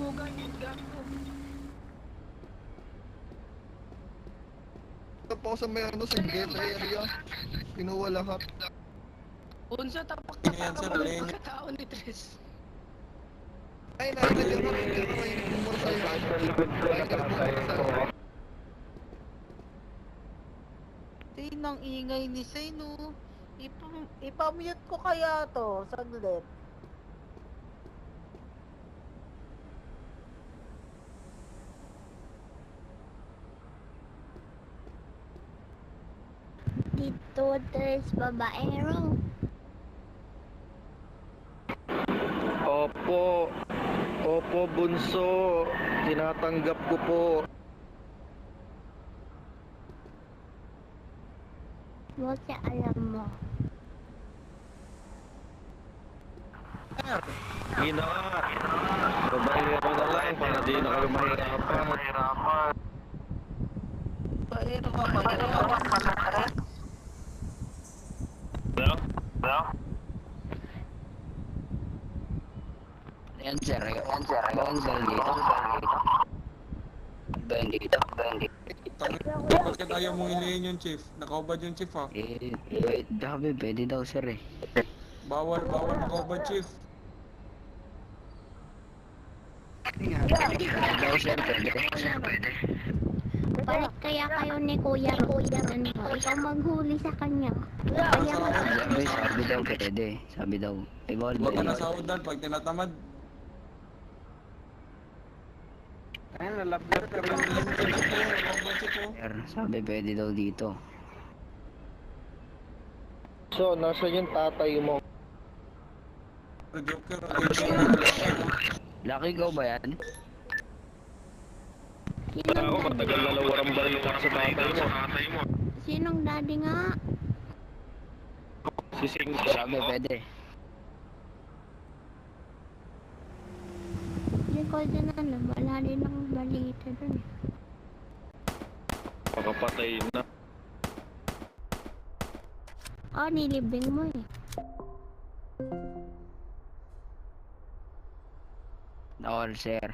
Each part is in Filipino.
sumugan yung gago. Ito po sa may ano, sa gate area. Kinuha lahat. Unsa Yan, tapak-tapak sir, mo ng alin. pagkatao ni Tres. Ay, nandiyan mo. Nandiyan mo yung motorcycle. Ay, motorcycle. Sinang ingay ni Sino? Ipamute ko kaya to, saglit. Dito, Tres Babaero. Opo. Opo, bunso. Tinatanggap ko po. Buti alam mo. Hina ka. Babae ko na lang para di na kayo mahirapan. Paero ka pa. Yan sir, bawal dito. Bakit ayaw mong ilihin yung chief? Nakaubad yung chief ha? Pwede daw sir eh. Bawal makaubad chief. Daw sir, pwede. Balik kaya kayo ni Kuya ano, ikaw maghuli sa kanya. Kaya Sabi daw pwede. Sabi daw. Bawal Huwag ka na sahudan pag tinatamad. Sir, sabi pwede daw dito. So, nasa yung tatay mo? Joker, Lucky go ba yan? Ako, matagal na nawarang baril ka sa tatay mo. Sinong daddy nga? Si Sing. Sabi pwede. Hindi ko din ano, wala din ang balita dun. Makapatay na. Oh, nilibing mo eh. All sir.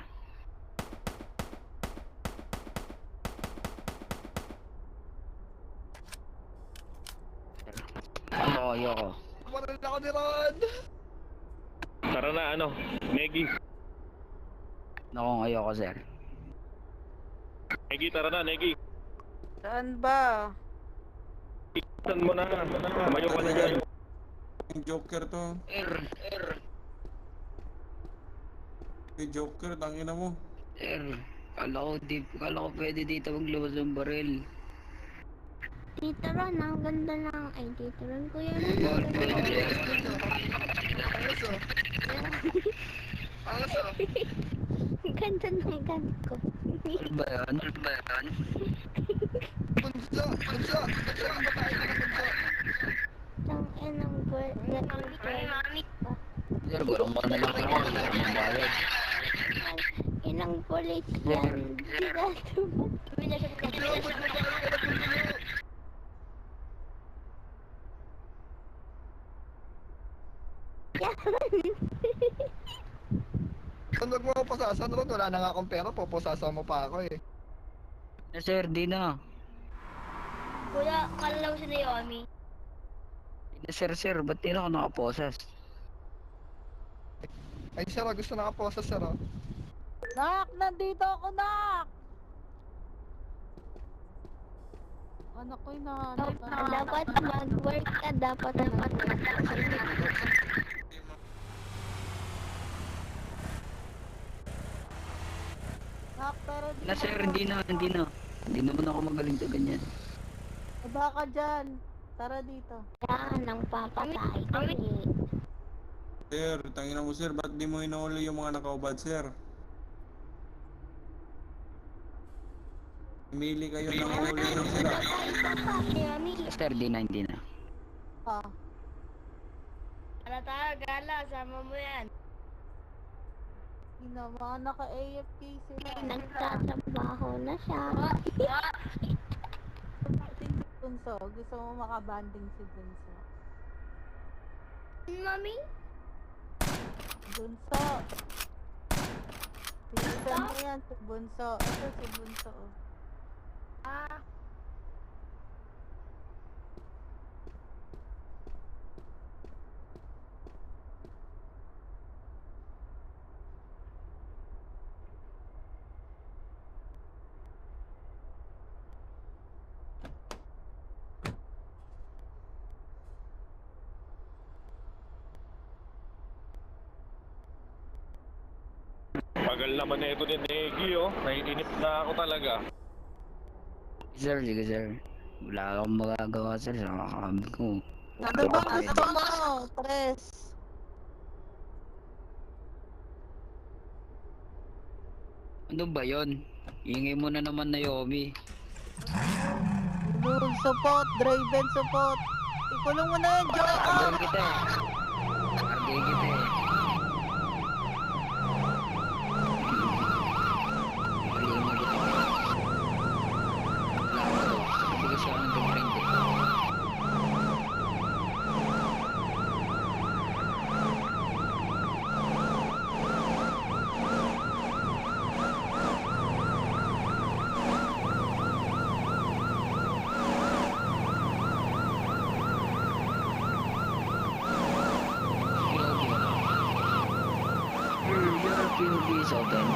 Ayoko. Baril ako ni Ron. Tara na, ano, Negi. Ayoko sir. Negi, tara na, Negi. Saan ba? Saan mo na? Tumayo ka na dyan. yung Joker to. Yung Joker, tangina mo. Sir, kala ko pwede dito maglabas ng baril. Tito Ron, ang ganda lang. Ay, Tito Ron, Kuya Bawal Ron. pwede. Ang ganda ng gan ko. Ano ba yan? Bunso. Ang babae ka na, bunso. Ang enang bird. Sir, gulong ka na lang ako. Wala akong bayad. Inang pulis yan. Huwag mo pasasan, Ron. Wala na nga akong pera. Pupusasan mo pa ako eh. Sir, di na. Kuya, kalalaw si Naomi. Sir, ba't di na ako nakaposas? Ay, sir, gusto nakaposas, sir. Nak, nandito ako, Nak! Anak ko yung nahanap. Dapat mag-work ka, dapat mag-work ka. Nak, pero Na sir, hindi na. Hindi naman ako magaling sa ganyan. baka dyan. Tara dito. Yan, ang papatay ko eh. Sir, tangina mo sir, ba't di mo hinuli yung mga nakaubad sir? Pumili kayo ng huli ng sila. Naomi, Sir, hindi na. Ah, ano tayo, gala, sama mo yan. mga naka-AFK sila. Nagtatrabaho na siya. Si Bunso, gusto mo makabanding si Bunso. Mami? Bunso! Sige yan, si Bunso. Ito si Bunso. Oh. Tagal naman na ito ni Negi, oh. Naiinip na ako talaga. Sir, sige sir. Wala akong magagawa sir sa kakakabit ko. Ano bang gusto mo? Tres. Ano ba yon? Ingay mo na naman na Yomi. Rule support, Draven support. Ikulong mo na yan, Joker. Tagay kita eh. Tagay kita eh. Tagay mo kita. Wala ko daw. Sige siya ang gagawin eh. POV is open.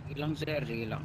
Sige lang sir, sige lang.